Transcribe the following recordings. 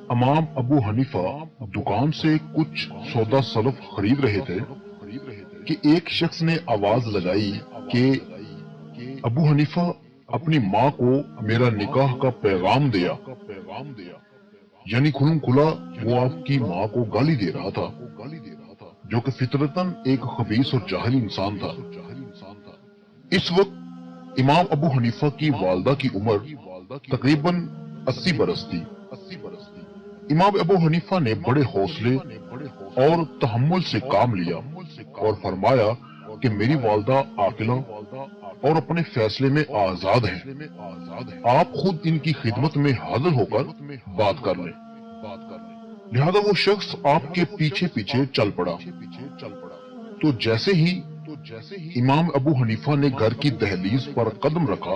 इमाम अबू हनीफा दुकान से कुछ सौदा सलफ खरीद रहे थे कि एक शख्स ने आवाज लगाई कि अबू हनीफा, अपनी माँ को मेरा निकाह का पैगाम दिया। यानी खुल्म खुला वो आपकी माँ को गाली दे रहा था, जो कि फितरतन एक खबीस और जाहिल इंसान था। इस वक्त इमाम अबू हनीफा की वालदा की उम्र तकरीबन 80 बरस थी। इमाम अबू हनीफा ने बड़े हौसले और तहम्मुल से काम लिया और फरमाया कि मेरी वालदा आकिला और अपने फैसले में आजाद है, आप खुद इनकी खिदमत में हाजिर होकर बात कर लें। लिहाजा वो शख्स आपके पीछे पीछे चल पड़ा। तो जैसे ही इमाम अबू हनीफा ने घर की दहलीज पर कदम रखा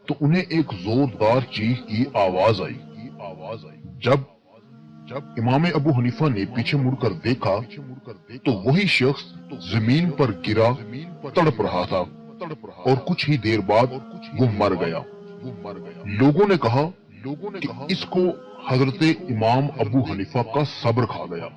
तो उन्हें एक जोरदार चीख की आवाज आई। जब इमाम अबू हनीफा ने पीछे मुड़कर देखा तो वही शख्स जमीन पर गिरा तड़प रहा था और कुछ ही देर बाद वो मर गया। लोगों ने कहा कि इसको हजरत इमाम अबू हनीफा का सब्र खा गया।